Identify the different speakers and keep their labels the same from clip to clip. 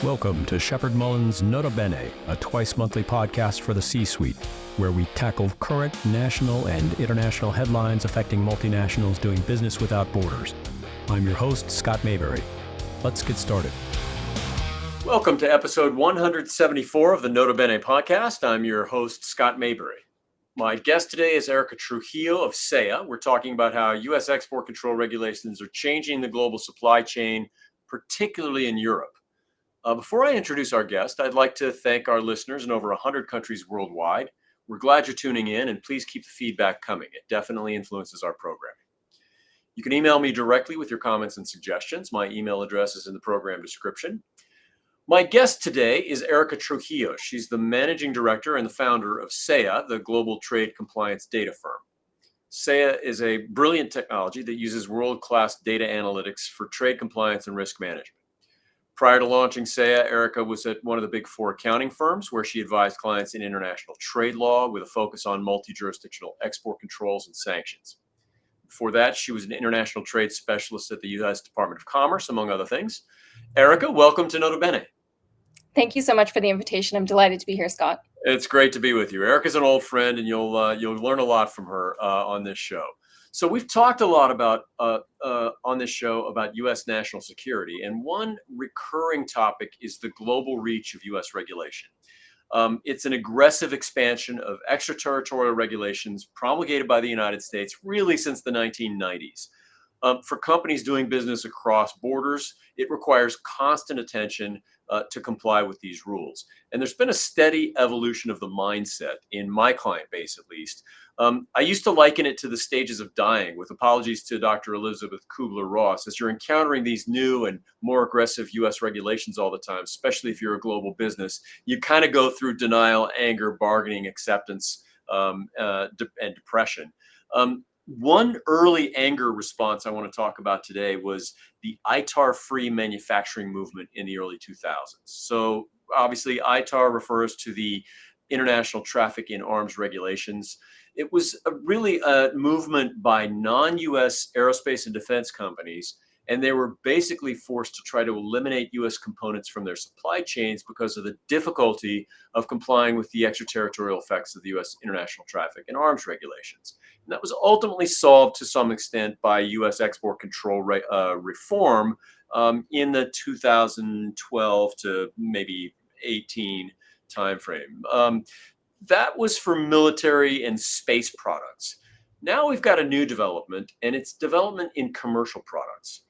Speaker 1: Welcome to Shepard Mullen's Nota Bene, a twice-monthly podcast for the C-suite, where we tackle current national and international headlines affecting multinationals doing business without borders. I'm your host, Scott Mayberry. Let's get started.
Speaker 2: Welcome to episode 174 of the Nota Bene podcast. I'm your host, Scott Mayberry. My guest today is Erika Trujillo of SEIA. We're talking about how U.S. export control regulations are changing the global supply chain, particularly in Europe. Before I introduce our guest, I'd like to thank our listeners in over 100 countries worldwide. We're glad you're tuning in, and please keep the feedback coming. It definitely influences our programming. You can email me directly with your comments and suggestions. My email address is in the program description. My guest today is Erika Trujillo. She's the managing director and the founder of SEIA, the global trade compliance data firm. SEIA is a brilliant technology that uses world-class data analytics for trade compliance and risk management. Prior to launching SEIA, Erika was at one of the big four accounting firms where she advised clients in international trade law with a focus on multi-jurisdictional export controls and sanctions. Before that, she was an international trade specialist at the U.S. Department of Commerce, among other things. Erika, welcome to Nota Bene.
Speaker 3: Thank you so much for the invitation. I'm delighted to be here, Scott.
Speaker 2: It's great to be with you. Erika's an old friend, and you'll learn a lot from her on this show. So we've talked a lot about on this show about U.S. national security, and one recurring topic is the global reach of U.S. regulation. It's an aggressive expansion of extraterritorial regulations promulgated by the United States really since the 1990s. For companies doing business across borders, it requires constant attention to comply with these rules. And there's been a steady evolution of the mindset in my client base, at least. I used to liken it to the stages of dying, with apologies to Dr. Elizabeth Kubler-Ross, as you're encountering these new and more aggressive U.S. regulations all the time, especially if you're a global business. You kind of go through denial, anger, bargaining, acceptance, and depression. One early anger response I want to talk about today was the ITAR-free manufacturing movement in the early 2000s. So obviously ITAR refers to the International Traffic in Arms Regulations. It was really a movement by non-US aerospace and defense companies, and they were basically forced to try to eliminate US components from their supply chains because of the difficulty of complying with the extraterritorial effects of the US International Traffic in Arms Regulations. And that was ultimately solved to some extent by US export control reform in the 2012 to maybe 18 timeframe. That was for military and space products. Now we've got a new development, and it's development in commercial products.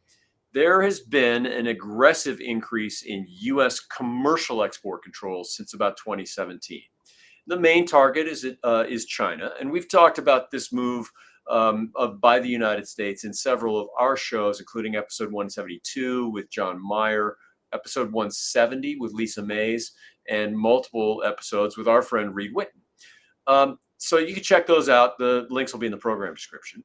Speaker 2: There has been an aggressive increase in U.S. commercial export controls since about 2017. The main target is China, and we've talked about this move by the United States in several of our shows, including episode 172 with John Meyer, episode 170 with Lisa Mays, and multiple episodes with our friend Reed Whitten. So you can check those out. The links will be in the program description.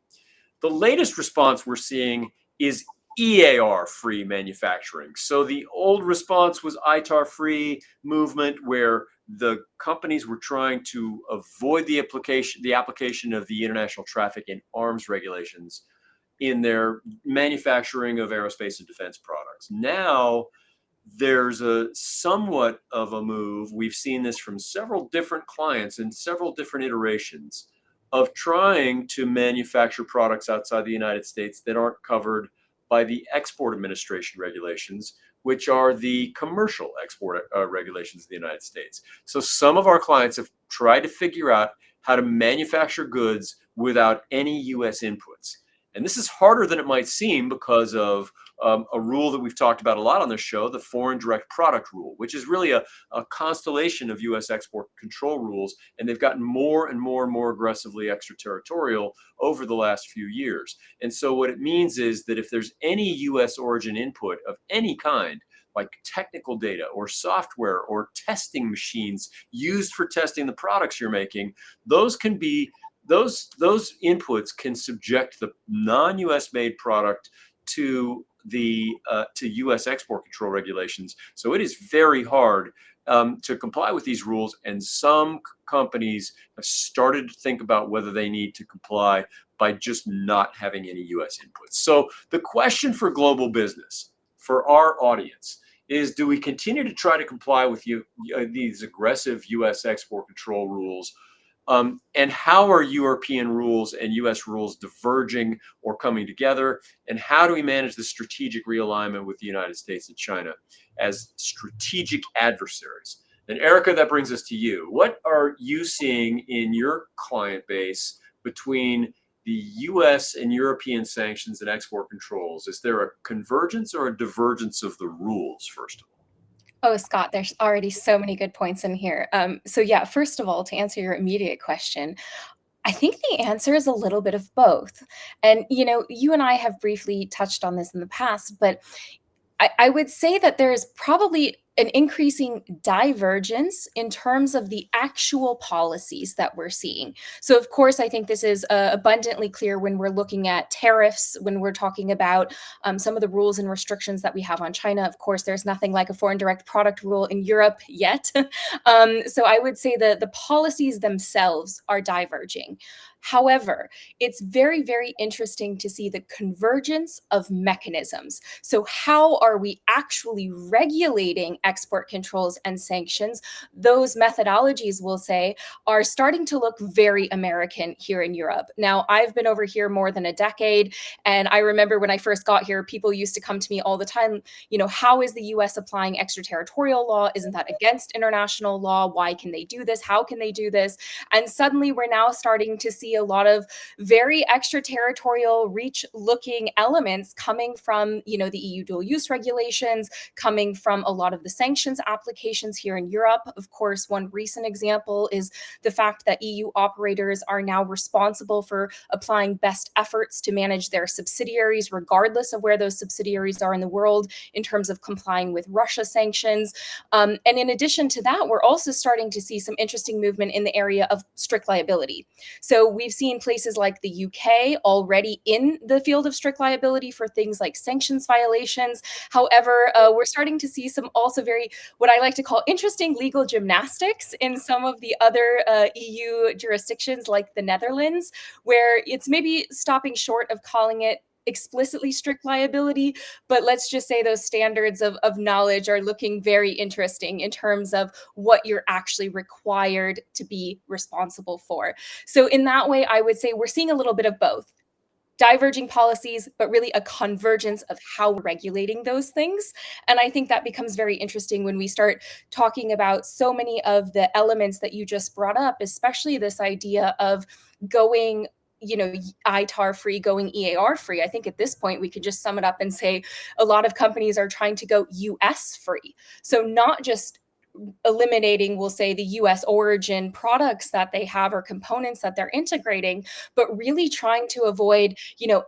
Speaker 2: The latest response we're seeing is EAR-free manufacturing. So the old response was ITAR-free movement, where the companies were trying to avoid the application of the International Traffic in Arms Regulations in their manufacturing of aerospace and defense products. Now, there's a somewhat of a move. We've seen this from several different clients in several different iterations of trying to manufacture products outside the United States that aren't covered by the Export Administration Regulations, which are the commercial export regulations of the United States. So some of our clients have tried to figure out how to manufacture goods without any U.S. inputs. And this is harder than it might seem because of a rule that we've talked about a lot on this show, the Foreign Direct Product Rule, which is really a constellation of U.S. export control rules, and they've gotten more and more and more aggressively extraterritorial over the last few years. And so what it means is that if there's any U.S. origin input of any kind, like technical data or software or testing machines used for testing the products you're making, those inputs can subject the non-U.S. made product to U.S. export control regulations. So it is very hard to comply with these rules, and some companies have started to think about whether they need to comply by just not having any U.S. inputs. So the question for global business, for our audience, is, do we continue to try to comply with these aggressive U.S. export control rules? And how are European rules and U.S. rules diverging or coming together? And how do we manage the strategic realignment with the United States and China as strategic adversaries? And Erika, that brings us to you. What are you seeing in your client base between the U.S. and European sanctions and export controls? Is there a convergence or a divergence of the rules, first of all?
Speaker 3: Oh, Scott, there's already so many good points in here. So yeah, first of all, to answer your immediate question, I think the answer is a little bit of both. And you and I have briefly touched on this in the past, but I would say that there's probably an increasing divergence in terms of the actual policies that we're seeing. So, of course, I think this is abundantly clear when we're looking at tariffs, when we're talking about some of the rules and restrictions that we have on China. Of course, there's nothing like a foreign direct product rule in Europe yet. So I would say that the policies themselves are diverging. However, it's very, very interesting to see the convergence of mechanisms. So, how are we actually regulating export controls and sanctions? Those methodologies, we'll say, are starting to look very American here in Europe. Now, I've been over here more than a decade, and I remember when I first got here, people used to come to me all the time, how is the US applying extraterritorial law? Isn't that against international law? Why can they do this? How can they do this? And suddenly we're now starting to see a lot of very extraterritorial reach looking elements coming from, the EU dual use regulations, coming from a lot of the sanctions applications here in Europe. Of course, one recent example is the fact that EU operators are now responsible for applying best efforts to manage their subsidiaries, regardless of where those subsidiaries are in the world, in terms of complying with Russia sanctions. And in addition to that, we're also starting to see some interesting movement in the area of strict liability. So we've seen places like the UK already in the field of strict liability for things like sanctions violations. However, we're starting to see some also very, what I like to call interesting legal gymnastics in some of the other EU jurisdictions like the Netherlands, where it's maybe stopping short of calling it explicitly strict liability, but let's just say those standards of knowledge are looking very interesting in terms of what you're actually required to be responsible for. So in that way, I would say we're seeing a little bit of both. Diverging policies, but really a convergence of how we're regulating those things. And I think that becomes very interesting when we start talking about so many of the elements that you just brought up, especially this idea of going ITAR free, going EAR free. I think at this point we could just sum it up and say a lot of companies are trying to go US free. So not just eliminating, we'll say, the US origin products that they have or components that they're integrating, but really trying to avoid,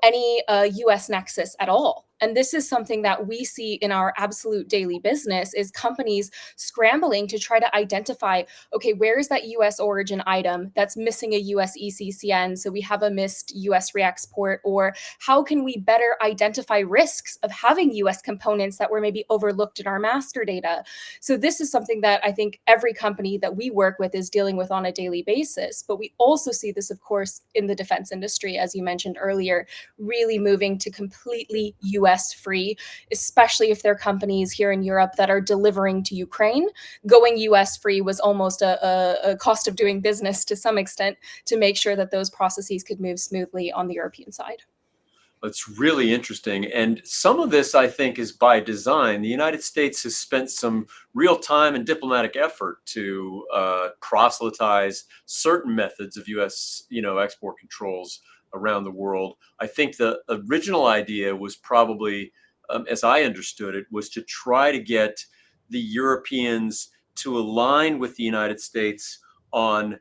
Speaker 3: any US nexus at all. And this is something that we see in our absolute daily business is companies scrambling to try to identify, okay, where is that US origin item that's missing a US ECCN? So we have a missed US reexport, or how can we better identify risks of having US components that were maybe overlooked in our master data? So this is something that I think every company that we work with is dealing with on a daily basis. But we also see this, of course, in the defense industry, as you mentioned earlier, really moving to completely US free, especially if they're companies here in Europe that are delivering to Ukraine. Going US free was almost a cost of doing business to some extent to make sure that those processes could move smoothly on the European side.
Speaker 2: It's really interesting. And some of this, I think, is by design. The United States has spent some real time and diplomatic effort to proselytize certain methods of U.S. export controls around the world. I think the original idea was probably, as I understood it, was to try to get the Europeans to align with the United States on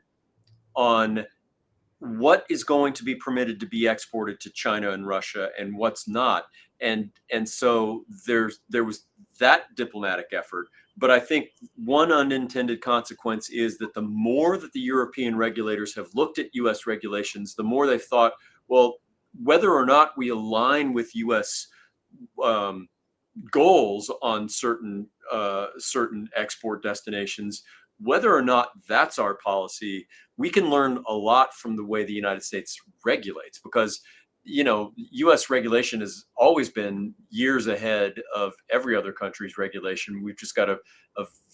Speaker 2: what is going to be permitted to be exported to China and Russia and what's not. And so there was that diplomatic effort. But I think one unintended consequence is that the more that the European regulators have looked at US regulations, the more they've thought, well, whether or not we align with US goals on certain export destinations, whether or not that's our policy, we can learn a lot from the way the United States regulates, because U.S. regulation has always been years ahead of every other country's regulation. We've just got a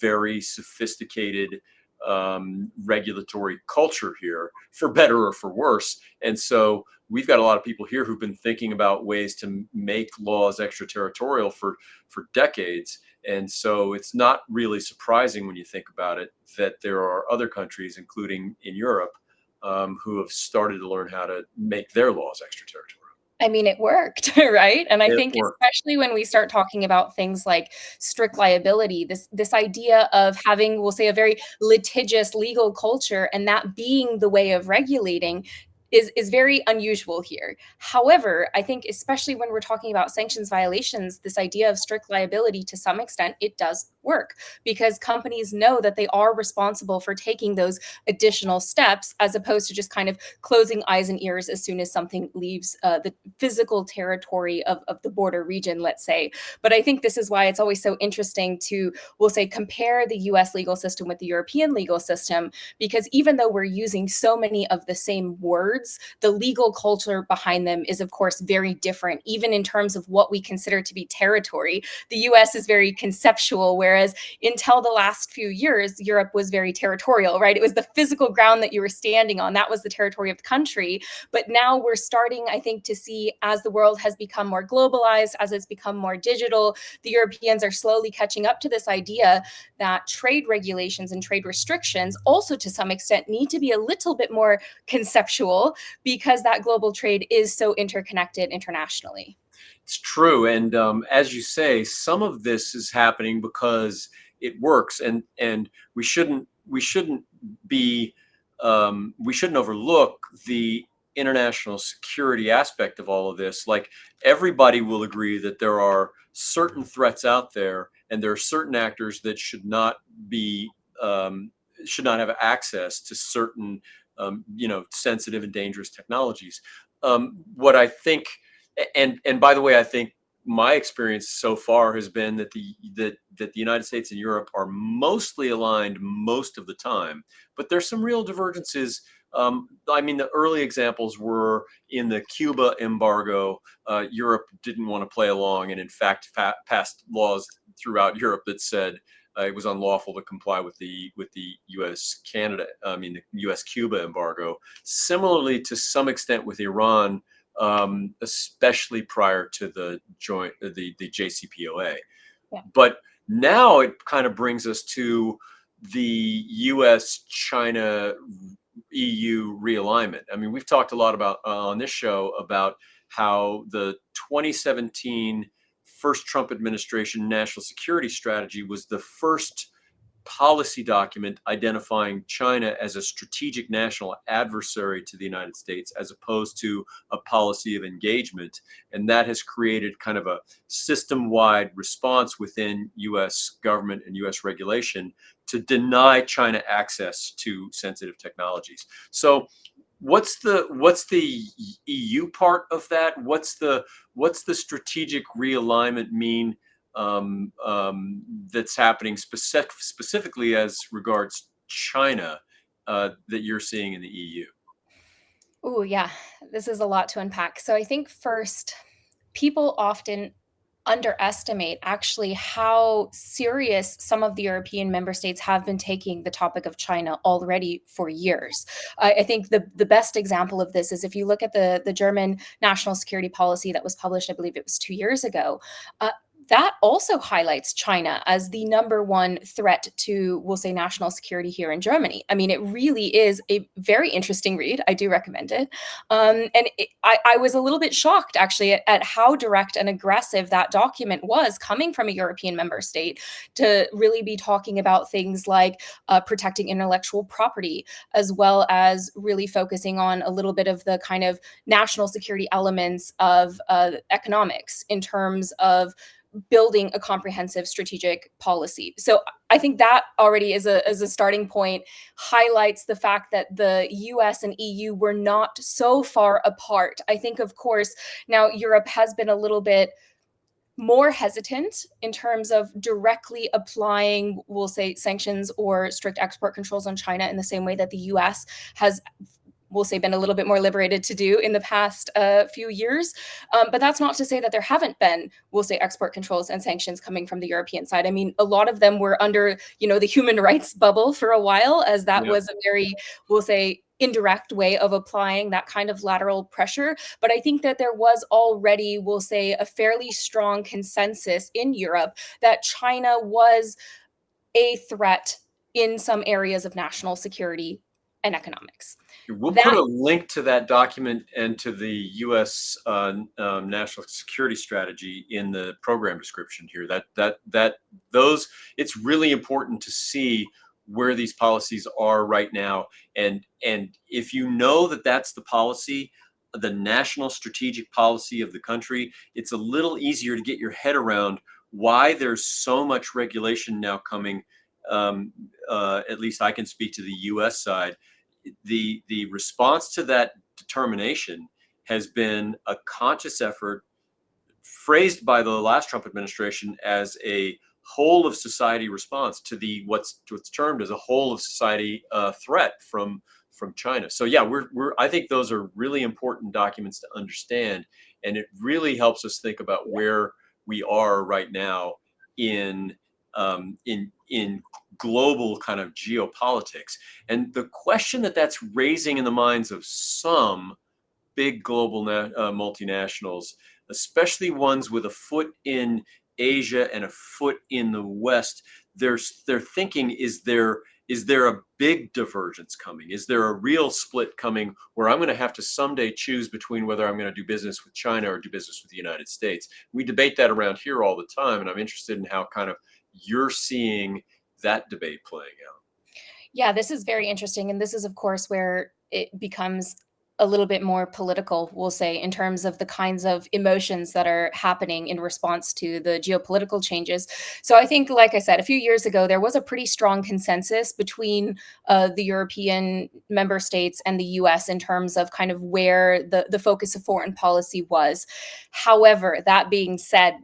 Speaker 2: very sophisticated regulatory culture here, for better or for worse. And so we've got a lot of people here who've been thinking about ways to make laws extraterritorial for decades. And so it's not really surprising when you think about it that there are other countries, including in Europe, who have started to learn how to make their laws extraterritorial.
Speaker 3: I mean, it worked, right? And I
Speaker 2: It
Speaker 3: think
Speaker 2: worked.
Speaker 3: especially when we start talking about things like strict liability, this idea of having, we'll say, a very litigious legal culture and that being the way of regulating is very unusual here. However, I think especially when we're talking about sanctions violations, this idea of strict liability to some extent, it does work because companies know that they are responsible for taking those additional steps as opposed to just kind of closing eyes and ears as soon as something leaves the physical territory of the border region, let's say. But I think this is why it's always so interesting to, we'll say, compare the US legal system with the European legal system, because even though we're using so many of the same words, the legal culture behind them is, of course, very different, even in terms of what we consider to be territory. The US is very conceptual, whereas until the last few years, Europe was very territorial, right? It was the physical ground that you were standing on. That was the territory of the country. But now we're starting, I think, to see as the world has become more globalized, as it's become more digital, the Europeans are slowly catching up to this idea that trade regulations and trade restrictions also, to some extent, need to be a little bit more conceptual because that global trade is so interconnected internationally.
Speaker 2: It's true, and as you say, some of this is happening because it works, and we shouldn't be we shouldn't overlook the international security aspect of all of this. Like, everybody will agree that there are certain threats out there, and there are certain actors that should not have access to certain sensitive and dangerous technologies. What I think, and by the way, I think my experience so far has been that the United States and Europe are mostly aligned most of the time, but there's some real divergences. I mean, the early examples were in the Cuba embargo. Europe didn't want to play along, and in fact, passed laws throughout Europe that said it was unlawful to comply with the the U.S. Cuba embargo. Similarly, to some extent with Iran, especially prior to the JCPOA.
Speaker 3: Yeah.
Speaker 2: But now it kind of brings us to the U.S. China EU realignment. I mean, we've talked a lot about on this show about how the 2017 first Trump administration national security strategy was the first policy document identifying China as a strategic national adversary to the United States, as opposed to a policy of engagement. And that has created kind of a system-wide response within US government and US regulation to deny China access to sensitive technologies. So what's the EU part of that? What's the strategic realignment mean that's happening specifically as regards China that you're seeing in the EU?
Speaker 3: Oh, yeah, this is a lot to unpack. So I think first, people often underestimate actually how serious some of the European member states have been taking the topic of China already for years. I think the best example of this is if you look at the German national security policy that was published, I believe it was 2 years ago. That also highlights China as the number one threat to, we'll say, national security here in Germany. I mean, it really is a very interesting read. I do recommend it. I was a little bit shocked, actually, at how direct and aggressive that document was coming from a European member state to really be talking about things like protecting intellectual property, as well as really focusing on a little bit of the kind of national security elements of economics in terms of building a comprehensive strategic policy. So I think that already is a starting point, highlights the fact that the US and EU were not so far apart. I think, of course, now Europe has been a little bit more hesitant in terms of directly applying, we'll say, sanctions or strict export controls on China in the same way that the US has we'll say, been a little bit more liberated to do in the past few years. But that's not to say that there haven't been, we'll say, export controls and sanctions coming from the European side. I mean, a lot of them were under, the human rights bubble for a while, as that was a very, we'll say, indirect way of applying that kind of lateral pressure. But I think that there was already, we'll say, a fairly strong consensus in Europe that China was a threat in some areas of national security and economics.
Speaker 2: We'll put a link to that document and to the U.S. National Security Strategy in the program description here. Those, it's really important to see where these policies are right now, and if you know that that's the policy, the national strategic policy of the country, it's a little easier to get your head around why there's so much regulation now coming. At least I can speak to the U.S. side. The response to that determination has been a conscious effort, phrased by the last Trump administration as a whole of society response to the what's termed as a whole of society threat from China. So yeah, I think those are really important documents to understand, and it really helps us think about where we are right now in global kind of geopolitics. And the question that's raising in the minds of some big global multinationals, especially ones with a foot in Asia and a foot in the West, they're thinking, is there a big divergence coming? Is there a real split coming where I'm going to have to someday choose between whether I'm going to do business with China or do business with the United States? We debate that around here all the time, and I'm interested in how kind of you're seeing that debate playing out.
Speaker 3: Yeah, this is very interesting. And this is, of course, where it becomes a little bit more political, we'll say, in terms of the kinds of emotions that are happening in response to the geopolitical changes. So I think, like I said, a few years ago, there was a pretty strong consensus between the European member states and the US in terms of kind of where the focus of foreign policy was. However, that being said,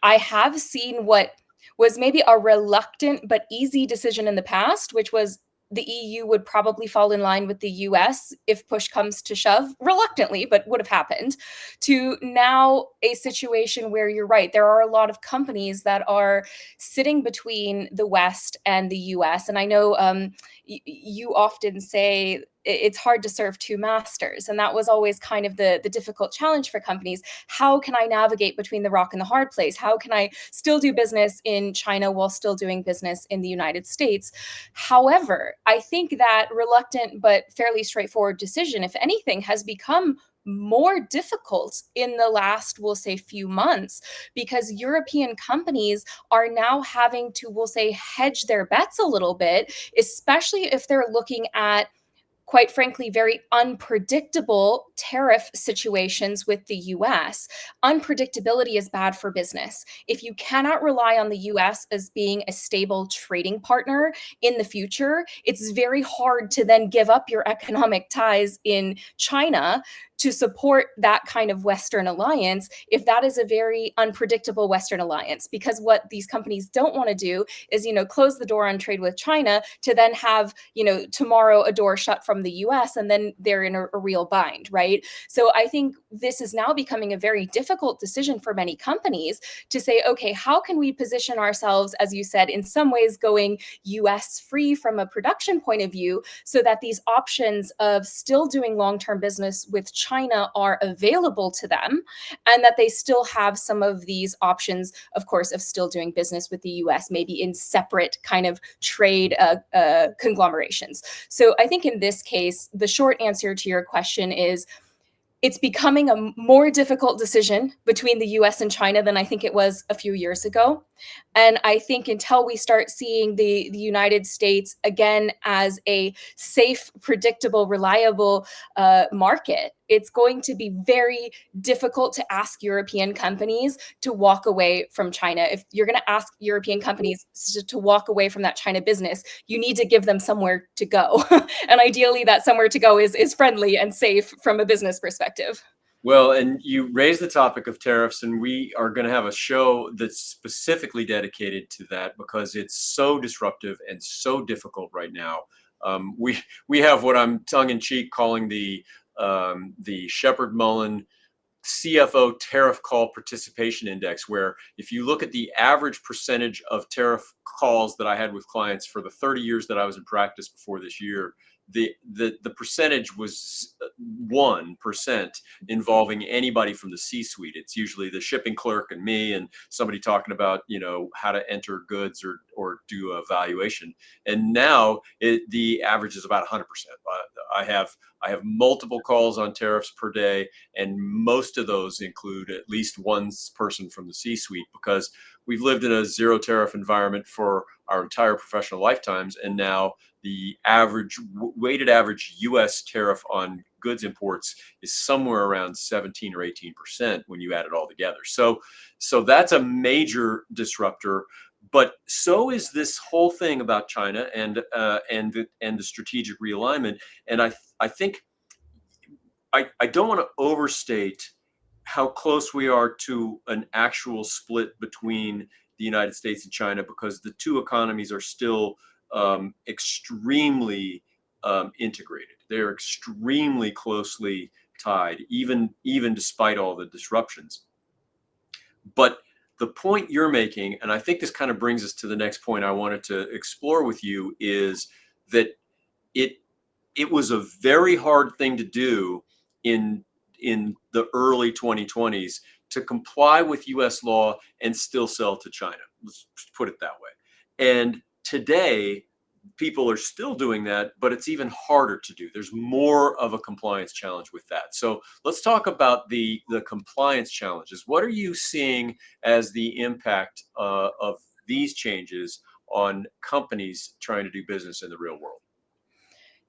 Speaker 3: I have seen what was maybe a reluctant but easy decision in the past, which was the EU would probably fall in line with the US if push comes to shove, reluctantly, but would have happened, to now a situation where you're right. There are a lot of companies that are sitting between the West and the US. And I know you often say it's hard to serve two masters. And that was always kind of the difficult challenge for companies. How can I navigate between the rock and the hard place? How can I still do business in China while still doing business in the United States? However, I think that reluctant but fairly straightforward decision, if anything, has become more difficult in the last, we'll say, few months, because European companies are now having to, we'll say, hedge their bets a little bit, especially if they're looking at, quite frankly, very unpredictable tariff situations with the US. Unpredictability is bad for business. If you cannot rely on the US as being a stable trading partner in the future, it's very hard to then give up your economic ties in China to support that kind of Western alliance if that is a very unpredictable Western alliance. Because what these companies don't want to do is, close the door on trade with China to then have, tomorrow a door shut from the US, and then they're in a real bind, right? So I think this is now becoming a very difficult decision for many companies to say, okay, how can we position ourselves, as you said, in some ways going US free from a production point of view, so that these options of still doing long-term business with China are available to them, and that they still have some of these options, of course, of still doing business with the US, maybe in separate kind of trade conglomerations. So I think in this case, the short answer to your question is, it's becoming a more difficult decision between the US and China than I think it was a few years ago. And I think until we start seeing the United States again as a safe, predictable, reliable market, it's going to be very difficult to ask European companies to walk away from China. If you're going to ask European companies to walk away from that China business, you need to give them somewhere to go. And ideally, that somewhere to go is friendly and safe from a business perspective.
Speaker 2: Well, and you raised the topic of tariffs, and we are going to have a show that's specifically dedicated to that because it's so disruptive and so difficult right now. We have what I'm tongue in cheek calling the Shepard-Mullen CFO Tariff Call Participation Index, where if you look at the average percentage of tariff calls that I had with clients for the 30 years that I was in practice before this year, the percentage was 1% involving anybody from the C-suite. It's usually the shipping clerk and me and somebody talking about, how to enter goods or do a valuation. And now the average is about 100%. I have multiple calls on tariffs per day, and most of those include at least one person from the C-suite, because we've lived in a zero tariff environment for our entire professional lifetimes, and now the weighted average U.S. tariff on goods imports is somewhere around 17 or 18% when you add it all together. So that's a major disruptor. But so is this whole thing about China and the strategic realignment. And I think I don't want to overstate how close we are to an actual split between the United States and China, because the two economies are still extremely integrated. They're extremely closely tied, even despite all the disruptions. But the point you're making, and I think this kind of brings us to the next point I wanted to explore with you, is that it was a very hard thing to do in the early 2020s to comply with US law and still sell to China. Let's put it that way. And today, people are still doing that, but it's even harder to do. There's more of a compliance challenge with that. So let's talk about the compliance challenges. What are you seeing as the impact of these changes on companies trying to do business in the real world?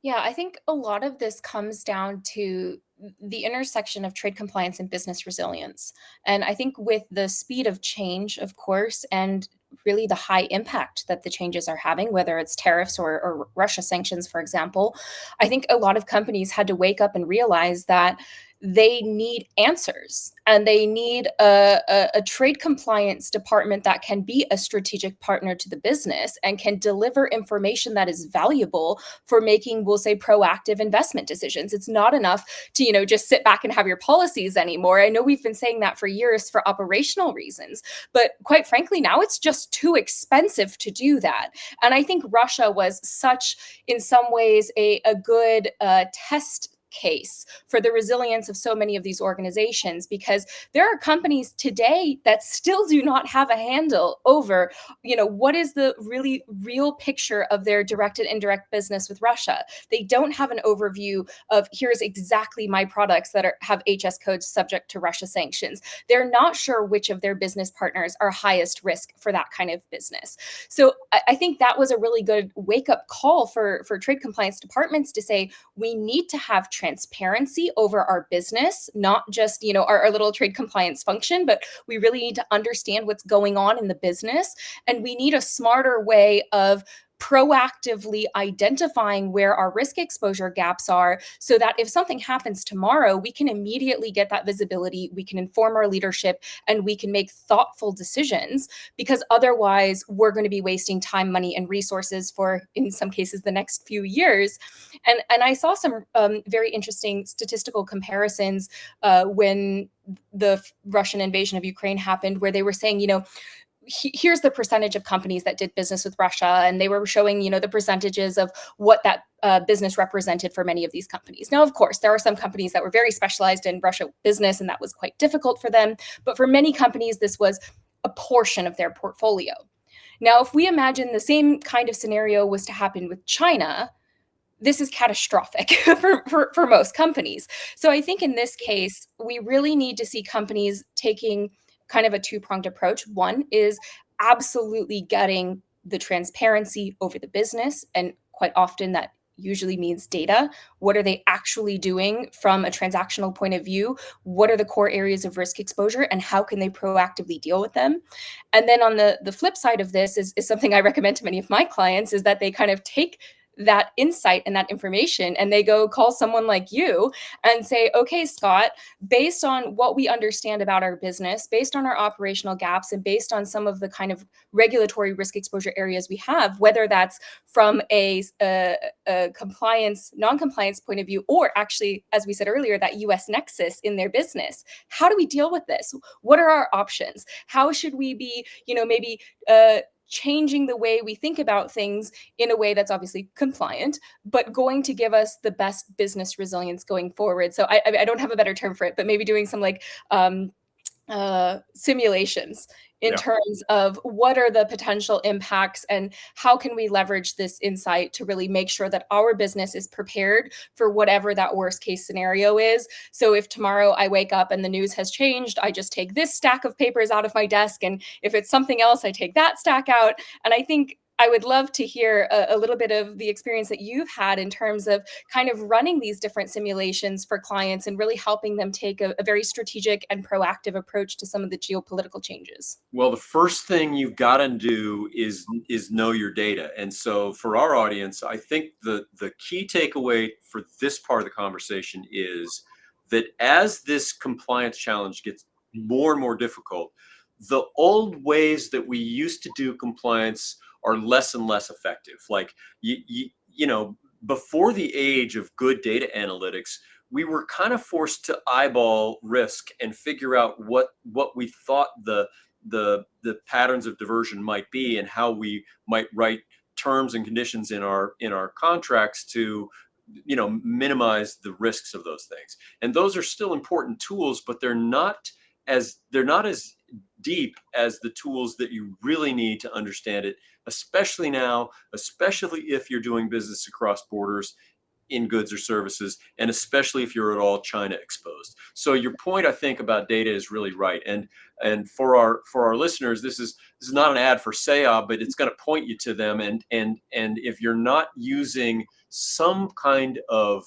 Speaker 3: Yeah, I think a lot of this comes down to the intersection of trade compliance and business resilience. And I think with the speed of change, of course, and really the high impact that the changes are having, whether it's tariffs or Russia sanctions, for example, I think a lot of companies had to wake up and realize that they need answers, and they need a trade compliance department that can be a strategic partner to the business and can deliver information that is valuable for making, we'll say, proactive investment decisions. It's not enough to, just sit back and have your policies anymore. I know we've been saying that for years for operational reasons, but quite frankly, now it's just too expensive to do that. And I think Russia was such, in some ways, a good test case for the resilience of so many of these organizations, because there are companies today that still do not have a handle over, what is the really real picture of their direct and indirect business with Russia. They don't have an overview of, here's exactly my products that have HS codes subject to Russia sanctions. They're not sure which of their business partners are highest risk for that kind of business. So I think that was a really good wake-up call for trade compliance departments to say, we need to have transparency over our business, not just, our little trade compliance function, but we really need to understand what's going on in the business. And we need a smarter way of proactively identifying where our risk exposure gaps are, so that if something happens tomorrow, we can immediately get that visibility, we can inform our leadership, and we can make thoughtful decisions, because otherwise we're going to be wasting time, money, and resources for, in some cases, the next few years. And I saw some very interesting statistical comparisons when the Russian invasion of Ukraine happened, where they were saying, here's the percentage of companies that did business with Russia. And they were showing, the percentages of what that business represented for many of these companies. Now, of course, there are some companies that were very specialized in Russia business, and that was quite difficult for them. But for many companies, this was a portion of their portfolio. Now, if we imagine the same kind of scenario was to happen with China, this is catastrophic for most companies. So I think in this case, we really need to see companies taking kind of a two-pronged approach. One is absolutely getting the transparency over the business, and quite often that usually means data. What are they actually doing from a transactional point of view? What are the core areas of risk exposure, and how can they proactively deal with them? And then on the flip side of this is something I recommend to many of my clients, is that they kind of take that insight and that information, and they go call someone like you and say, okay, Scott, based on what we understand about our business, based on our operational gaps, and based on some of the kind of regulatory risk exposure areas we have, whether that's from a compliance, non-compliance point of view, or actually, as we said earlier, that US nexus in their business, how do we deal with this? What are our options? How should we be, maybe changing the way we think about things in a way that's obviously compliant, but going to give us the best business resilience going forward? So I don't have a better term for it, but maybe doing some like simulations in
Speaker 2: Yeah.
Speaker 3: terms of what are the potential impacts and how can we leverage this insight to really make sure that our business is prepared for whatever that worst case scenario is. So if tomorrow I wake up and the news has changed, I just take this stack of papers out of my desk, and if it's something else, I take that stack out. And I think I would love to hear a little bit of the experience that you've had in terms of kind of running these different simulations for clients and really helping them take a very strategic and proactive approach to some of the geopolitical changes.
Speaker 2: Well, the first thing you've got to do is know your data. And so for our audience, I think the key takeaway for this part of the conversation is that as this compliance challenge gets more and more difficult, the old ways that we used to do compliance are less and less effective. Like before the age of good data analytics, we were kind of forced to eyeball risk and figure out what we thought the patterns of diversion might be and how we might write terms and conditions in our contracts to minimize the risks of those things. And those are still important tools, but they're not as deep as the tools that you really need to understand it, especially now, especially if you're doing business across borders in goods or services, and especially if you're at all China exposed. So your point, I think, about data is really right. And for our listeners, this is not an ad for SEIA, but it's going to point you to them. And if you're not using some kind of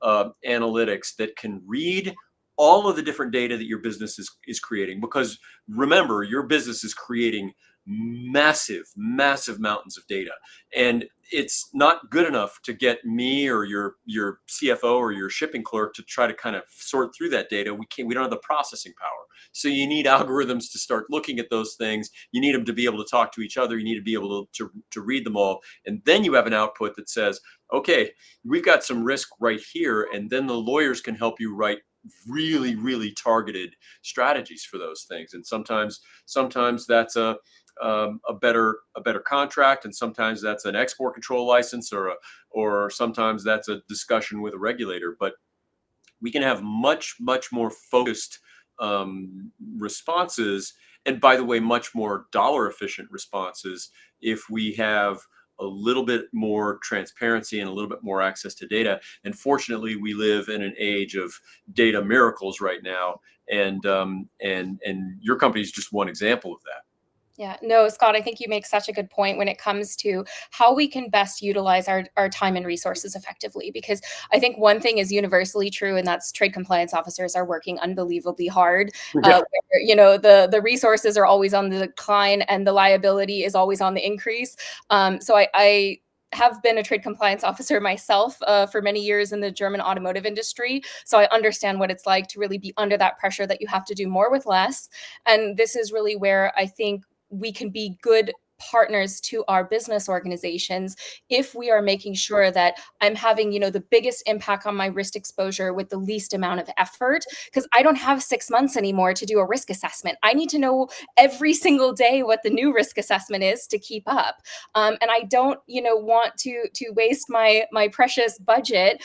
Speaker 2: analytics that can read all of the different data that your business is creating, because remember, your business is creating massive mountains of data, and it's not good enough to get me or your CFO or your shipping clerk to try to kind of sort through that data. We don't have the processing power. So you need algorithms to start looking at those things. You need them to be able to talk to each other. You need to be able to read them all. And then you have an output that says, okay, we've got some risk right here. And then the lawyers can help you write really targeted strategies for those things. And sometimes that's a better contract, and sometimes that's an export control license, or sometimes that's a discussion with a regulator. But we can have much more focused responses, and by the way, much more dollar efficient responses if we have a little bit more transparency and a little bit more access to data. And fortunately, we live in an age of data miracles right now, and your company is just one example of that.
Speaker 3: Yeah, no, Scott, I think you make such a good point when it comes to how we can best utilize our time and resources effectively. Because I think one thing is universally true, and that's trade compliance officers are working unbelievably hard.
Speaker 2: Yeah.
Speaker 3: The resources are always on the decline and the liability is always on the increase. So I have been a trade compliance officer myself for many years in the German automotive industry. So I understand what it's like to really be under that pressure that you have to do more with less. And this is really where I think we can be good partners to our business organizations if we are making sure that I'm having, the biggest impact on my risk exposure with the least amount of effort, because I don't have 6 months anymore to do a risk assessment. I need to know every single day what the new risk assessment is to keep up. And I don't, want to waste my precious budget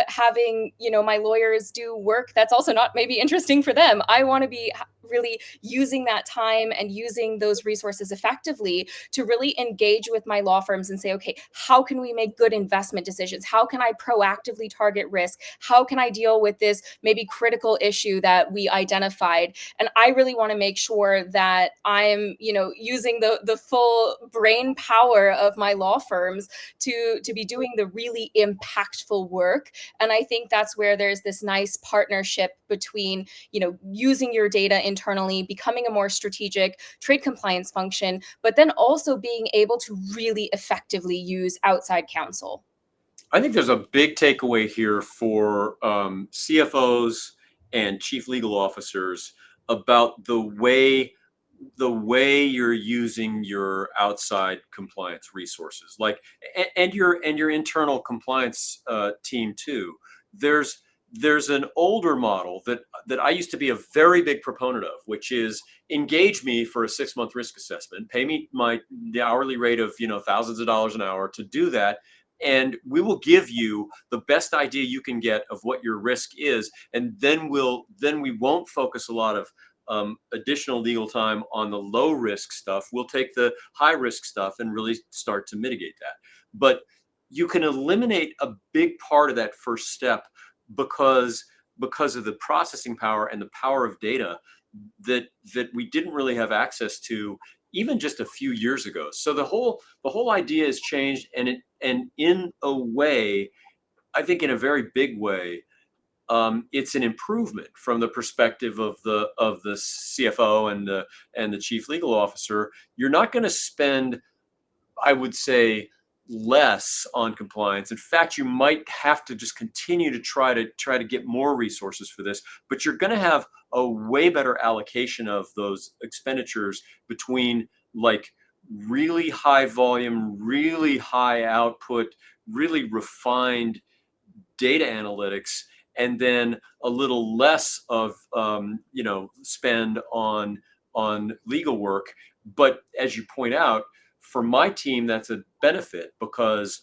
Speaker 3: having, my lawyers do work that's also not maybe interesting for them. I want to be really using that time and using those resources effectively to really engage with my law firms and say, okay, how can we make good investment decisions? How can I proactively target risk? How can I deal with this maybe critical issue that we identified? And I really want to make sure that I'm, using the full brain power of my law firms to be doing the really impactful work. And I think that's where there's this nice partnership between, using your data internally, becoming a more strategic trade compliance function, but then also being able to really effectively use outside counsel.
Speaker 2: I think there's a big takeaway here for CFOs and chief legal officers about the way you're using your outside compliance resources, like and your internal compliance team too. There's an older model that I used to be a very big proponent of, which is engage me for a 6-month risk assessment, pay me the hourly rate of thousands of dollars an hour to do that, and we will give you the best idea you can get of what your risk is, and then we won't focus a lot of additional legal time on the low risk stuff. We'll take the high risk stuff and really start to mitigate that. But you can eliminate a big part of that first step because of the processing power and the power of data that we didn't really have access to even just a few years ago. So the whole idea has changed, and in a way, I think in a very big way, it's an improvement from the perspective of the CFO and the chief legal officer. You're not going to spend, I would say, less on compliance. In fact, you might have to just continue to try to get more resources for this, but you're going to have a way better allocation of those expenditures between like really high volume, really high output, really refined data analytics, and then a little less of spend on legal work. But as you point out, for my team, that's a benefit because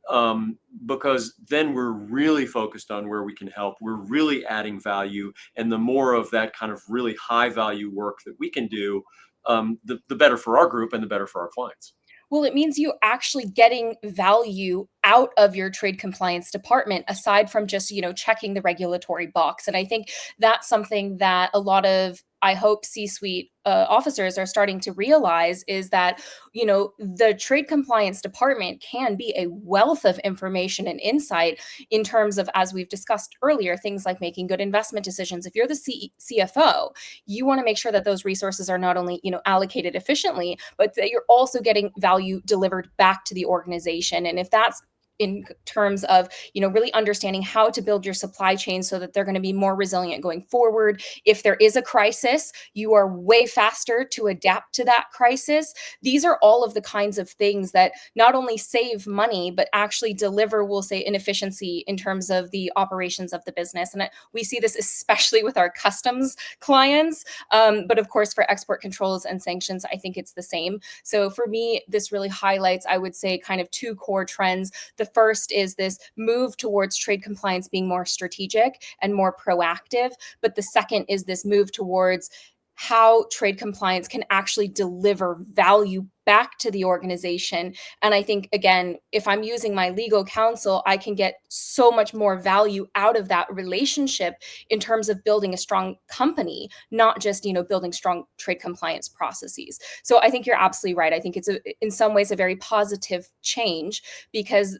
Speaker 2: then we're really focused on where we can help. We're really adding value, and the more of that kind of really high value work that we can do, the better for our group and the better for our clients.
Speaker 3: Well, it means you actually getting value out of your trade compliance department aside from just, checking the regulatory box. And I think that's something that a lot of, I hope, C-suite officers are starting to realize is that, the trade compliance department can be a wealth of information and insight in terms of, as we've discussed earlier, things like making good investment decisions. If you're the CFO, you want to make sure that those resources are not only, allocated efficiently, but that you're also getting value delivered back to the organization. And if that's in terms of, really understanding how to build your supply chain so that they're going to be more resilient going forward. If there is a crisis, you are way faster to adapt to that crisis. These are all of the kinds of things that not only save money, but actually deliver, we'll say, an efficiency in terms of the operations of the business. And we see this especially with our customs clients. But of course, for export controls and sanctions, I think it's the same. So for me, this really highlights, I would say, kind of two core trends. The first is this move towards trade compliance being more strategic and more proactive. But the second is this move towards how trade compliance can actually deliver value back to the organization. And I think, again, if I'm using my legal counsel, I can get so much more value out of that relationship in terms of building a strong company, not just, building strong trade compliance processes. So I think you're absolutely right. I think it's in some ways a very positive change because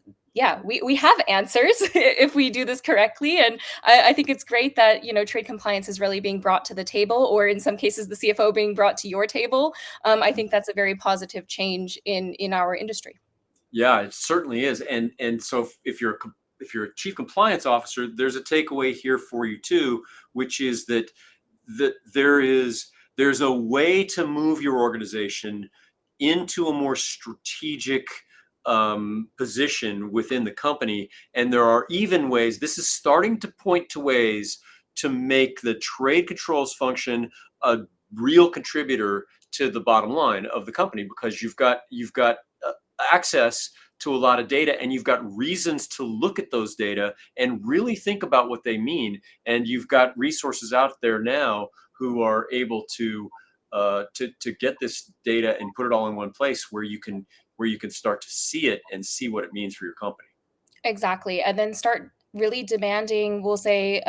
Speaker 3: we have answers if we do this correctly. And I think it's great that, trade compliance is really being brought to the table, or in some cases, the CFO being brought to your table. I think that's a very positive change in our industry.
Speaker 2: Yeah, it certainly is. And so if you're a chief compliance officer, there's a takeaway here for you too, which is that there's a way to move your organization into a more strategic position within the company. And there are even ways, this is starting to point to ways to make the trade controls function a real contributor to the bottom line of the company, because you've got access to a lot of data, and you've got reasons to look at those data and really think about what they mean. And you've got resources out there now who are able to get this data and put it all in one place where you can start to see it and see what it means for your company.
Speaker 3: Exactly. And then start really demanding, we'll say,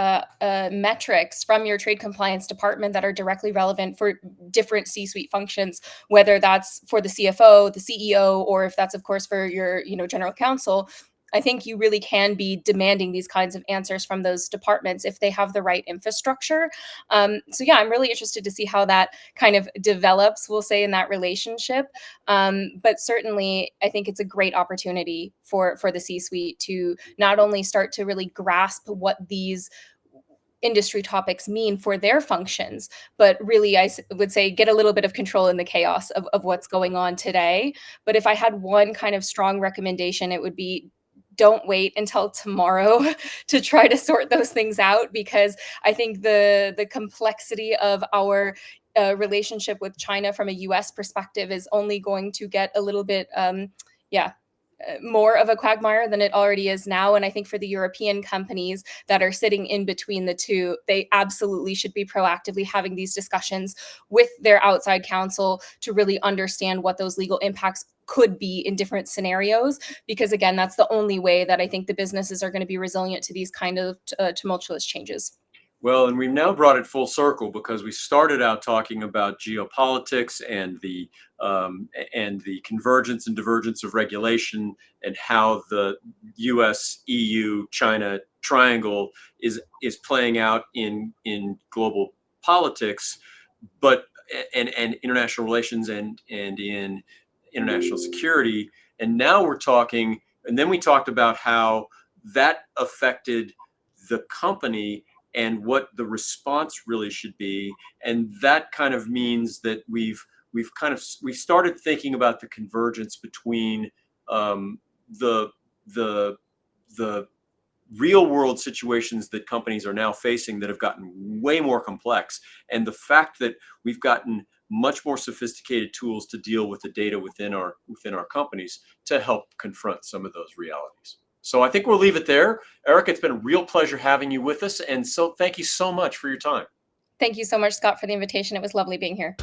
Speaker 3: metrics from your trade compliance department that are directly relevant for different C-suite functions, whether that's for the CFO, the CEO, or if that's, of course, for your, general counsel. I think you really can be demanding these kinds of answers from those departments if they have the right infrastructure. So yeah, I'm really interested to see how that kind of develops, we'll say, in that relationship. But certainly, I think it's a great opportunity for the C-suite to not only start to really grasp what these industry topics mean for their functions, but really, would say, get a little bit of control in the chaos of what's going on today. But if I had one kind of strong recommendation, it would be, don't wait until tomorrow to try to sort those things out, because I think the complexity of our relationship with China from a US perspective is only going to get a little bit yeah more of a quagmire than it already is now. And I think for the European companies that are sitting in between the two, they absolutely should be proactively having these discussions with their outside counsel to really understand what those legal impacts could be in different scenarios. Because again, that's the only way that I think the businesses are going to be resilient to these kind of tumultuous changes.
Speaker 2: Well, and we've now brought it full circle, because we started out talking about geopolitics and the convergence and divergence of regulation, and how the U.S., EU, China triangle is playing out in global politics, but and international relations and in international security. And now we're talking, and then we talked about how that affected the company and what the response really should be. And that kind of means that we've started thinking about the convergence between the real world situations that companies are now facing that have gotten way more complex, and the fact that we've gotten much more sophisticated tools to deal with the data within our companies to help confront some of those realities. So I think we'll leave it there. Erika, it's been a real pleasure having you with us. And so thank you so much for your time.
Speaker 3: Thank you so much, Scott, for the invitation. It was lovely being here.